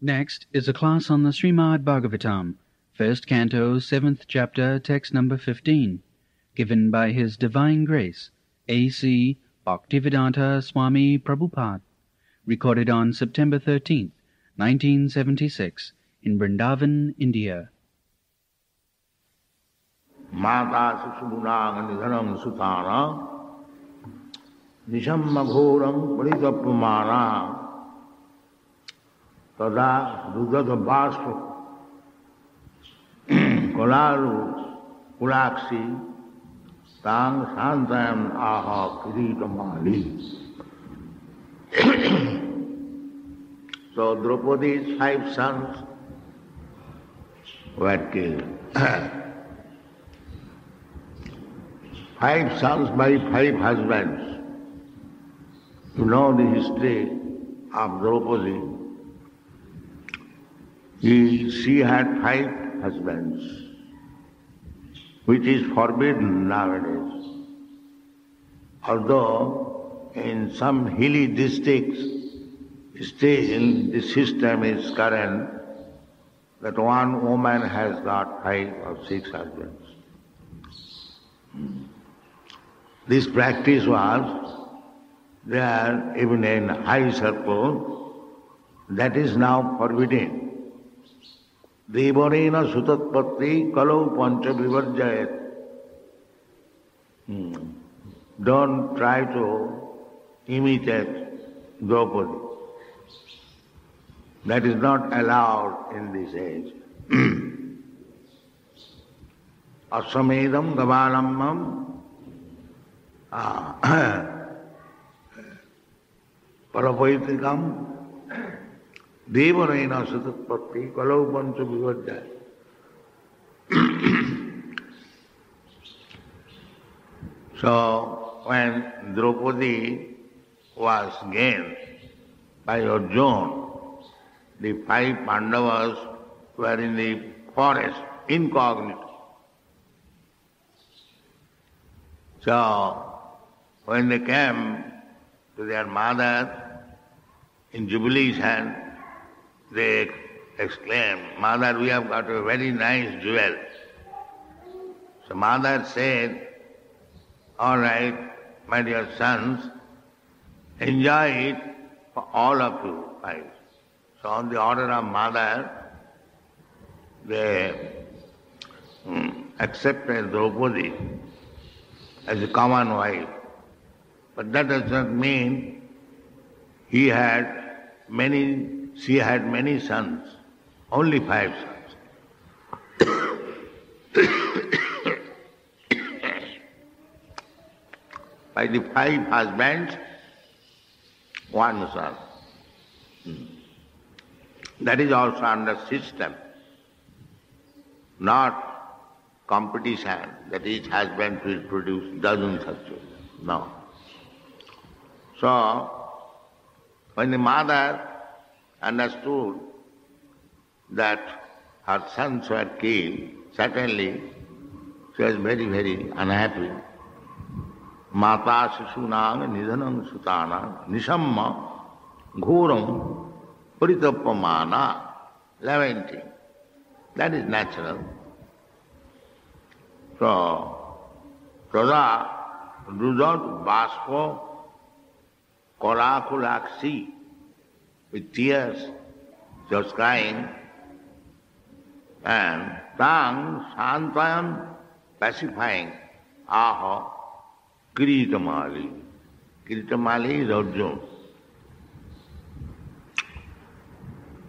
Next is a class on the Srimad Bhagavatam, first canto, 7th chapter, text number 15, given by His Divine Grace, A.C. Bhaktivedanta Swami Prabhupada, recorded on September 13th, 1976, in Vrindavan, India. Mata Susubunang Nidhanam Sutana Nishamma Ghoram Paritapamana Tada Dudata Baspa Kolaru Kulaksi Tang Santayam Aha Kiritamali. So Draupadi's 5 sons were killed. 5 sons by 5 husbands. You know the history of Draupadi. She had 5 husbands, which is forbidden nowadays. Although in some hilly districts, still the system is current that one woman has got 5 or 6 husbands. This practice was there even in high circle. That is now forbidden. Devarena sutatpatti kalau pancha vivarjayat. Don't try to imitate Draupadi. That is not allowed in this age. Asamedam gavalammam parapaitikam devarena sutatpatti kalau pancha vivajjaya. So when Draupadi was gained by Arjuna, the 5 Pandavas were in the forest, incognito. So when they came to their mother in jubilation, they exclaimed, "Mother, we have got a very nice jewel." So mother said, "All right, my dear sons, enjoy it for all of you 5. So on the order of mother, they accepted Draupadi as a common wife. But that does not mean she had many sons, only 5 sons. By the 5 husbands, 1 son. That is also under system, not competition that each husband will produce dozens of children. No. So, when the mother understood that her sons were killed, certainly she was very, very unhappy. Mata Sisunang Nidhanam Sutana Nishamma Ghoram Paritapamana, lamenting. That is natural. So, Tada Rudot Baspo Korakulaksi, with tears, she was crying, and Tang Santayam pacifying, Aha Kiritamali. Kiritamali is Arjuna.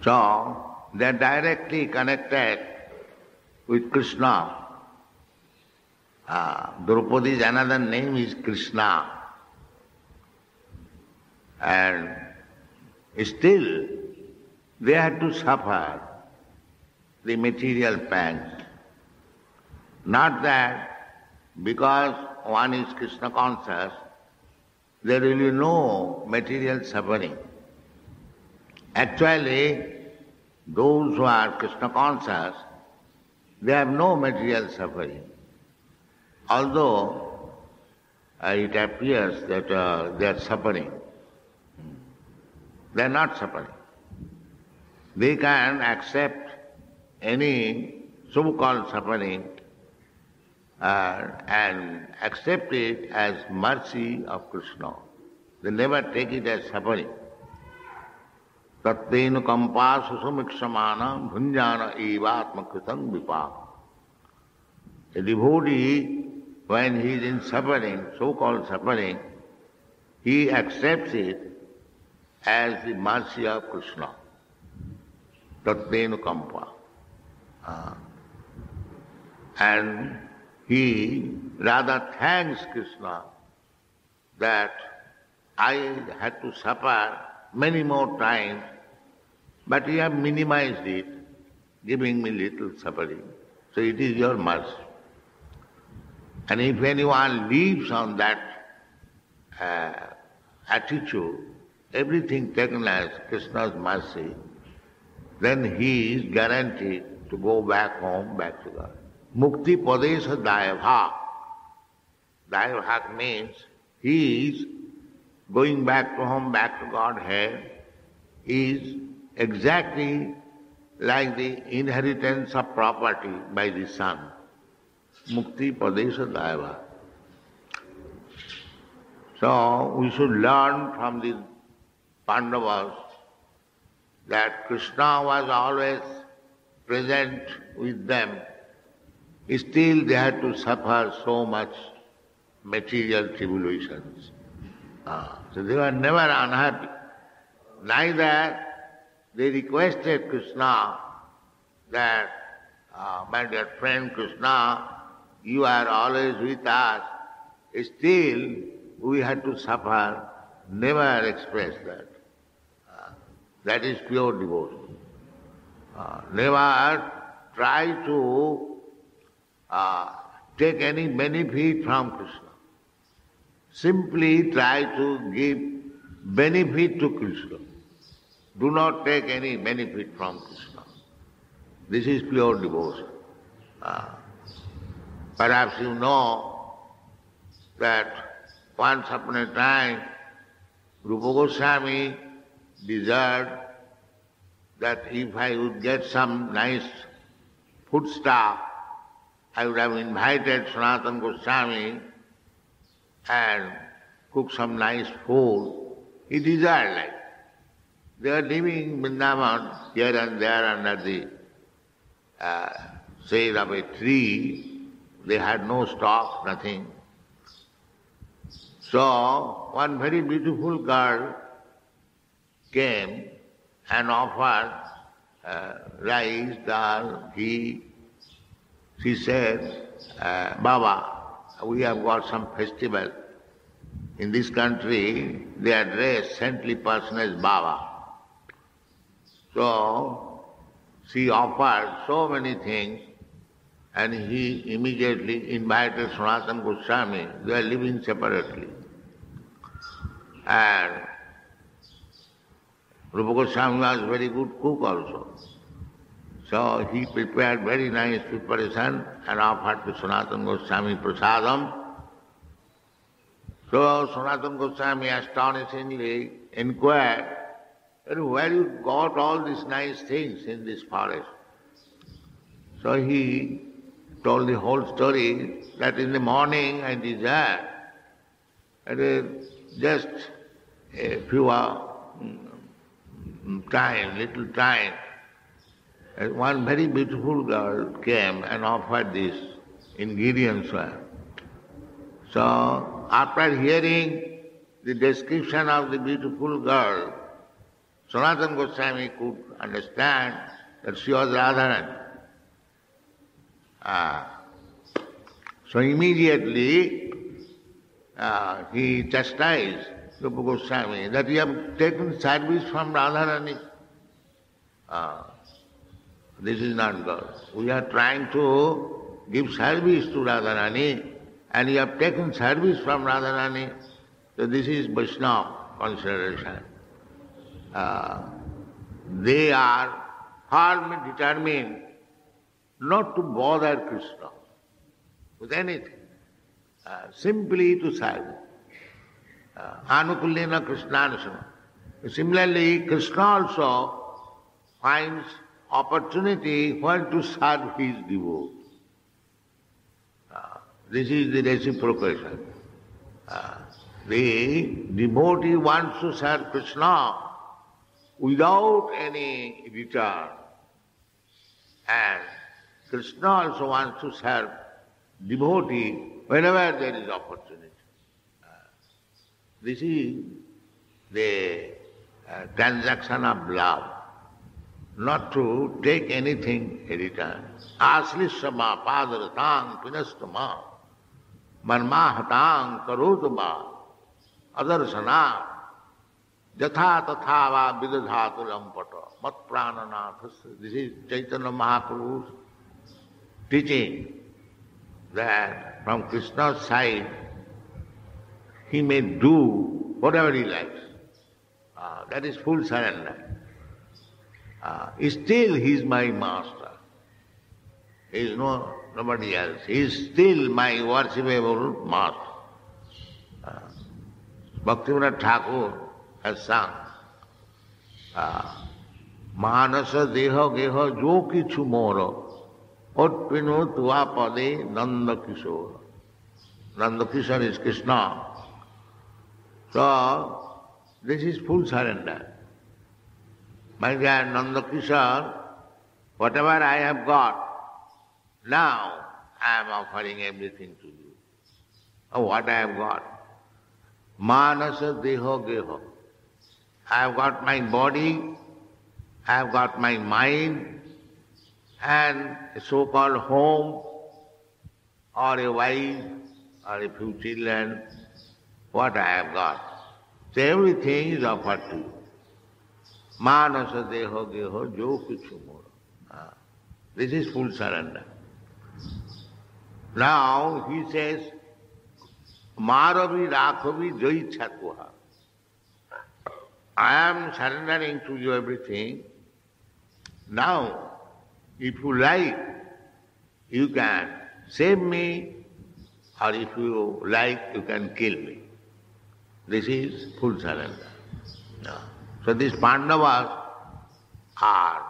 So, they are directly connected with Krishna. Draupadi's another name is Krishna. And still, they had to suffer the material pangs. Not that because one is Krishna conscious, there will be no material suffering. Actually, those who are Krishna conscious, they have no material suffering. Although it appears that they are suffering, they are not suffering. they can accept any so-called suffering and accept it as mercy of Krishna. They never take it as suffering. Tattena kampa susamiksamana bhunjana eva atmakritam vipaka. A devotee, when he is in suffering, so-called suffering, he accepts it as the mercy of Krishna. Tattena kampa. And he rather thanks Krishna that I had to suffer many more times, but you have minimized it, giving me little suffering. So it is your mercy. And if anyone lives on that attitude, everything taken as Krishna's mercy, then he is guaranteed to go back home, back to God. Mukti padesha dayabha. Dayabha means he is going back to home, back to Godhead, is exactly like the inheritance of property by the son. Mukti padesha dayabha. So we should learn from the Pandavas that Krishna was always present with them. Still they had to suffer so much material tribulations. So they were never unhappy. Neither they requested Krishna that, my dear friend Krishna, you are always with us. Still we had to suffer. Never express that. That is pure devotion. Never try to take any benefit from Krishna. Simply try to give benefit to Krishna. Do not take any benefit from Krishna. This is pure devotion. Perhaps you know that once upon a time Rupa Goswami desired that if I would get some nice foodstuff, I would have invited Sanatana Goswami and cook some nice food. He desired like. They are living in Vrindavan here and there under the shade of a tree. They had no stock, nothing. So one very beautiful girl came and offered rice, dal, ghee. She said, Baba, we have got some festival. In this country, they address saintly person as Baba. So she offered so many things, and he immediately invited Sanatana Goswami. They are living separately. And Rupa Goswami was a very good cook also. So he prepared very nice preparation and offered to Sanatana Goswami prasadam. So Sanatana Goswami astonishingly inquired, where you got all these nice things in this forest? So he told the whole story that in the morning I desired just a few little time. And one very beautiful girl came and offered these ingredients. So after hearing the description of the beautiful girl, Sanatana Goswami could understand that she was Radharani. So immediately he chastised Rupa Goswami that you have taken service from Radharani. This is not good. We are trying to give service to Radharani and you have taken service from Radharani. So this is Vaishnava consideration. They are firmly determined not to bother Krishna with anything, simply to serve. Anukulyena Krishnanasana. Similarly, Krishna also finds opportunity where to serve his devotee. This is the reciprocation. The devotee wants to serve Krishna without any return. And Krishna also wants to serve devotee whenever there is opportunity. This is the transaction of love, not to take anything in return. Aslishama padaratang pinastama manmahatang karotama adarsana yatha tatha va vidadhatu lampata mat prananathas. This is Chaitanya Mahaprabhu's teaching that from Krishna's side he may do whatever he likes. That is full surrender. Still he is my master. He is nobody else. He is still my worshipable master. Bhaktivinoda Thakur has sung Manasa deha geha jo kichu moro otpino tua pade Nanda Kishore. Nanda Kishore is Krishna. So, this is full surrender. My dear Nanda Kishore, whatever I have got, now I am offering everything to you. Oh, what I have got? Manasa deho geho. I have got my body, I have got my mind, and a so-called home, or a wife, or a few children, what I have got. So everything is offered to you. Manasa deho geho jo kichu moro. This is full surrender. Now he says, Maravi rakhavi jaicha tuha. I am surrendering to you everything. Now, if you like, you can save me, or if you like, you can kill me. This is full surrender. So these Pandavas are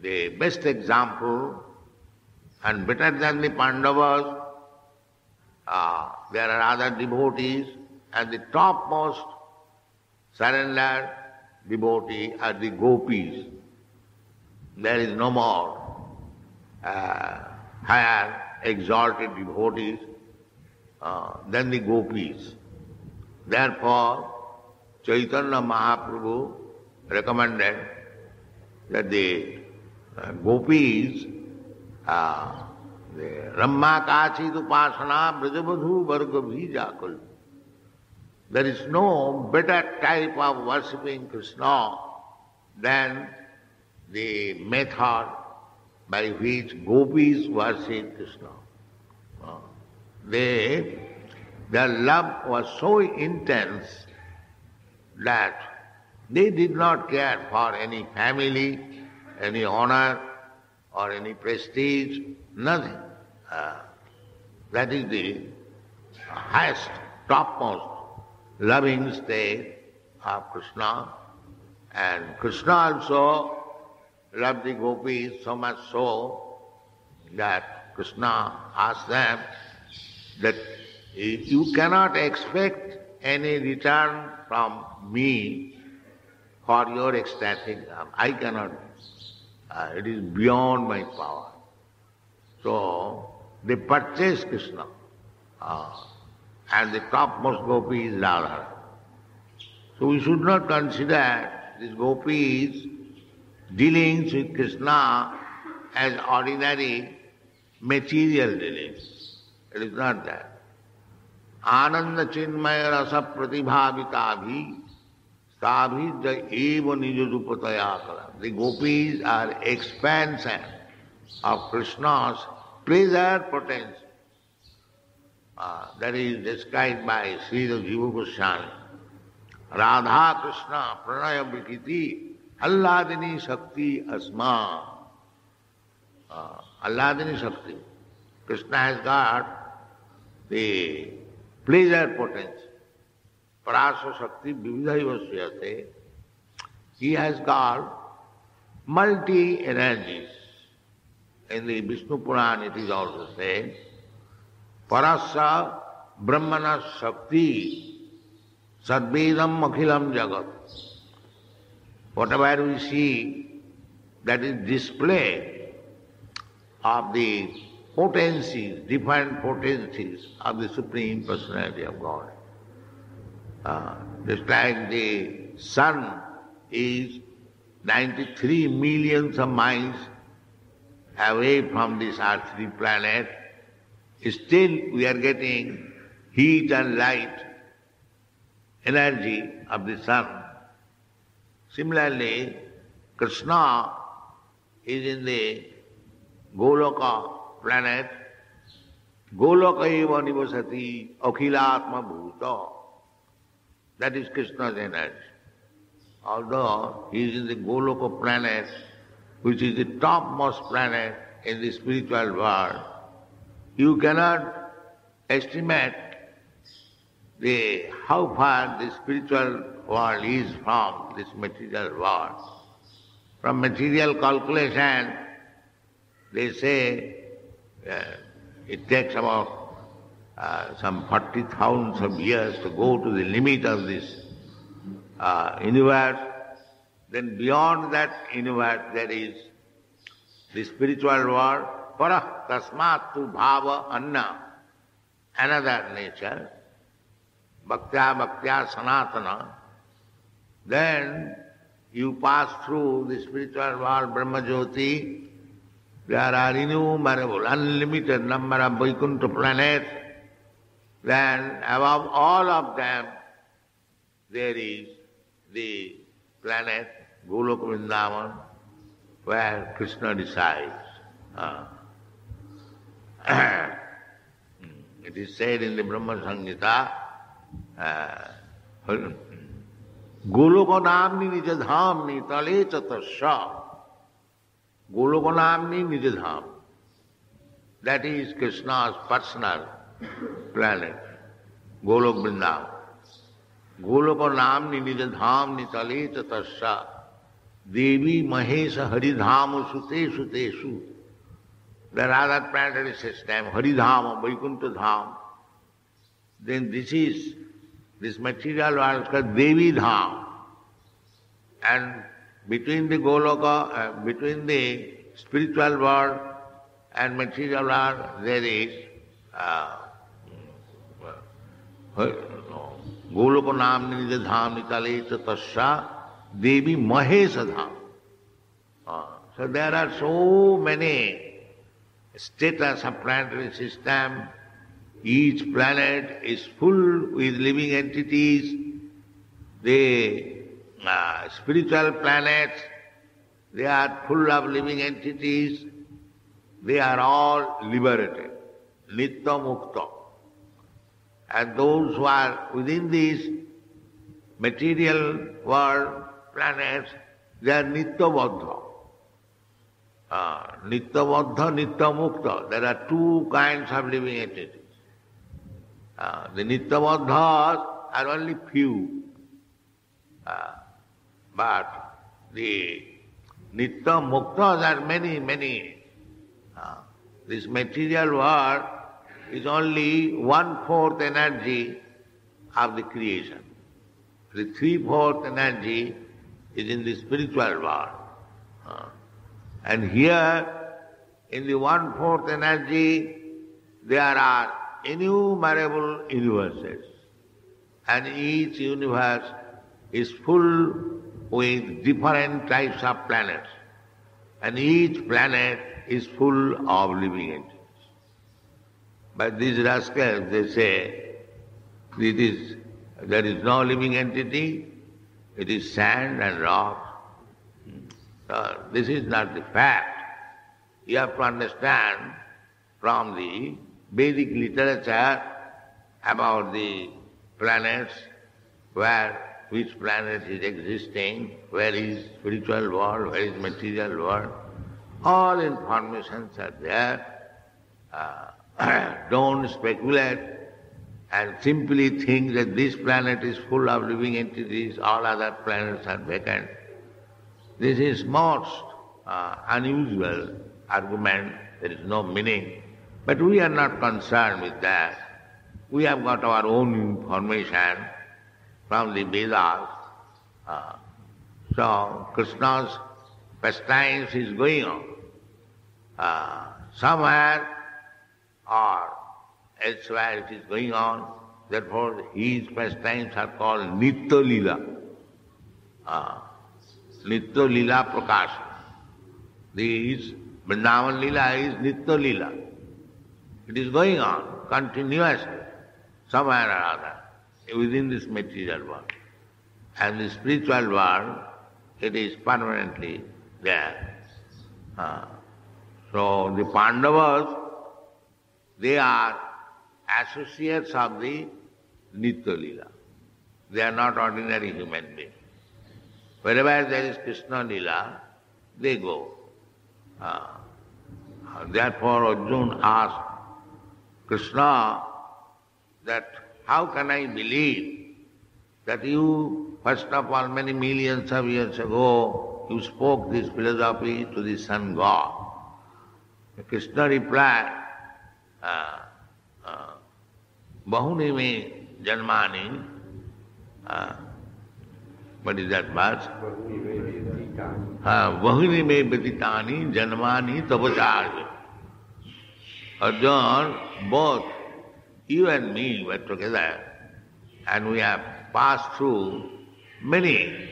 the best example, and better than the Pandavas, there are other devotees, and the topmost surrendered devotee are the gopis. There is no more higher exalted devotees than the gopis. Therefore, Chaitanya Mahaprabhu recommended that the gopis, the Ramma Kachit Upasana Brajabadhu Varga Bhijakul. There is no better type of worshipping Krishna than the method by which gopis worship Krishna. Their love was so intense that they did not care for any family, any honor, or any prestige, nothing. That is the highest, topmost loving state of Krishna. And Krishna also loved the gopis so much so that Krishna asked them that you cannot expect any return from me for your ecstatic love. I cannot. It is beyond my power. So they purchased Krishna. And the topmost gopi is Radha. So we should not consider these gopis' dealings with Krishna as ordinary material dealings. It is not that. Ananda chinmaya rasa pratibhavita stabhi eva nijadupataya kala. The gopis are expansion of Krishna's pleasure potential. That is described by Srila Jiva Goswami. Radha Krishna pranaya vikiti alladini shakti asma. Alladini shakti. Krishna has got the pleasure potential. Parasa shakti vividhaiva suyate. He has got multi-energies. In the Vishnu Puran it is also said, Parasya Brahmana Shakti Sadvedam Akhilam Jagat. Whatever we see, that is display of the potencies, different potencies of the Supreme Personality of God. Just like the sun is 93 millions of miles away from this earthly planet, still we are getting heat and light, energy of the sun. Similarly, Krishna is in the Goloka planet. Goloka eva nivasati akhilatma bhuta. That is Krishna's energy. Although he is in the Goloka planet, which is the topmost planet in the spiritual world, you cannot estimate how far the spiritual world is from this material world. From material calculation, they say it takes about some 40,000 of years to go to the limit of this universe. Then beyond that universe there is the spiritual world, para tasmat tu bhava anna, another nature, bhaktya sanatana. Then you pass through the spiritual world, Brahma Jyoti. There are innumerable, unlimited number of Vaikuntha planets. Then above all of them there is the planet Goloka Vrindavan, where Krishna resides. It is said in the Brahma Samhita, Goloka namni nijadhamni tale chatasya. Goloka namni nijadham. That is Krishna's personal planet, Goloka Vrindavan. Goloka namni nijadhamni tale chatasya. Devi Mahesa Haridhama Sute Suteshu. There are other planetary system, Haridhama, Vaikuntha Dham. Then this material world is called Devi Dham. And between the Goloka, between the spiritual world and material world, there is Goloka Namni Nijadham Nitale Tasya Devi Mahesa Dham. So there are so many status of planetary system. Each planet is full with living entities. The spiritual planets, they are full of living entities. They are all liberated, Nitya Mukta. And those who are within these material world planets, they are Nitya Baddha. Nitya Baddha, Nitya Mukta. There are two kinds of living entities. The Nitya Baddhas are only few. But the Nitya Muktas are many, many. This material world is only 1/4 energy of the creation. The 3/4 energy is in the spiritual world. And here, in the 1/4 energy, there are innumerable universes. And each universe is full with different types of planets. And each planet is full of living entities. But these rascals, they say, there is no living entity, it is sand and rock. So this is not the fact. You have to understand from the Vedic literature about the planets, which planet is existing, where is spiritual world, where is material world. All informations are there. Don't speculate and simply think that this planet is full of living entities, all other planets are vacant. This is most unusual argument, there is no meaning. But we are not concerned with that. We have got our own information from the Vedas. So Krishna's pastimes is going on. Somewhere or elsewhere it is going on. Therefore his pastimes are called Nitya Lila. Nitya Lila Prakash. This Vrindavan Lila is Nitya Lila. It is going on continuously, somewhere or other, within this material world. And the spiritual world, it is permanently there. So the Pandavas, they are associates of the Nitya Lila. They are not ordinary human beings. Wherever there is Krishna Lila, they go. Therefore Arjuna asked Krishna that how can I believe that you, first of all, many millions of years ago, you spoke this philosophy to the sun god. Krishna replied, Bahuni me janmani, what is that verse? Bahuni me betitani janmani tapacharya. Arjuna, both you and me were together and we have passed through many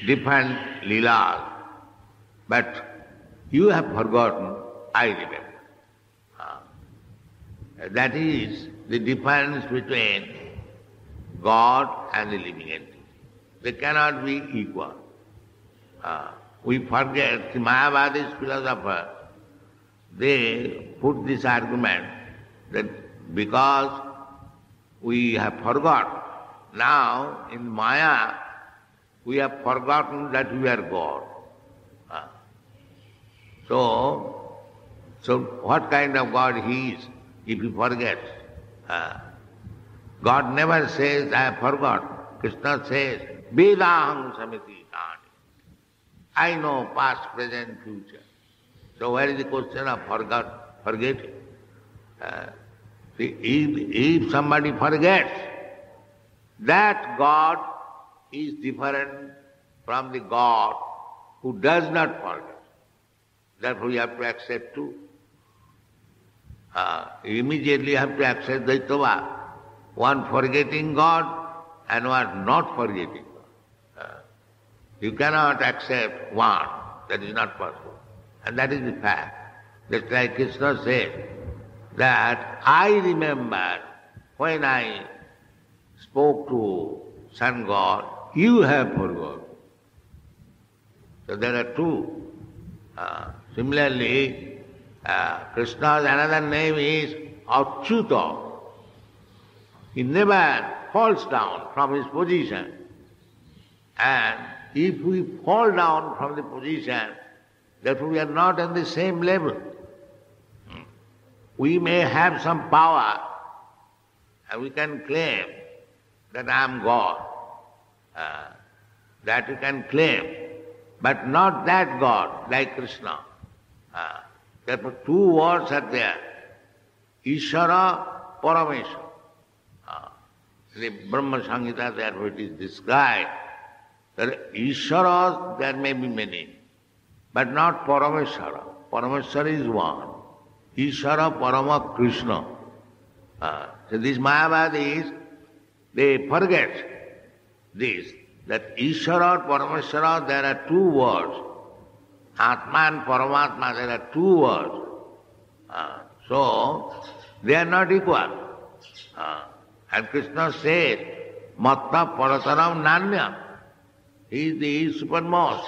different leelas, but you have forgotten, I remember. That is the difference between God and the living entity. They cannot be equal. We forget, the Mayavadis philosopher, they put this argument that because we have forgotten, now in Maya, we have forgotten that we are God. So what kind of God he is if he forgets? God never says, I have forgotten. Krishna says, Vedaham samiti tani. I know past, present, future. So where is the question of forgetting? If somebody forgets, that God is different from the God who does not forget. Therefore you have to accept too. Immediately you have to accept Dvaitava. One forgetting God and one not forgetting God. You cannot accept one. That is not possible. And that is the fact. Just like Krishna said, that I remember when I spoke to sun god, you have forgotten. So there are two. Similarly, Krishna's another name is Achyuta. He never falls down from his position. And if we fall down from the position, therefore we are not on the same level. We may have some power and we can claim that I am God. That we can claim, but not that God like Krishna. Therefore two words are there. Ishvara, Parameshvara. The Brahma Samhita, therefore it is described that Ishvara there may be many, but not Parameshvara. Parameshvara is one. Ishvara Parama Krishna. So these Mayavadis, they forget this, that Ishvara, Parameshvara, there are two words. Atma and Paramatma, there are two words. So they are not equal. And Krishna said, Matta Parataram Nanya. He is the supermost,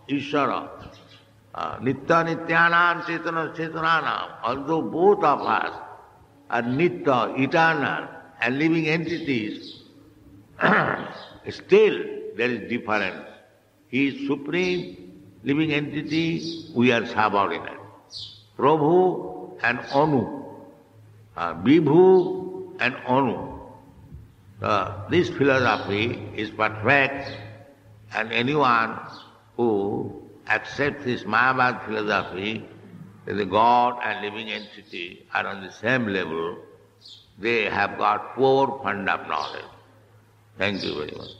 Ishvara. Nitya Nityanam Cetana Cetananam. Although both of us are Nitya, eternal, and living entities, still there is difference. He is supreme, living entity, we are subordinate. Prabhu and Anu, Vibhu and Anu. This philosophy is perfect, and anyone who accept this Mayavad philosophy that the God and living entity are on the same level, they have got 4 fund of knowledge. Thank you very much.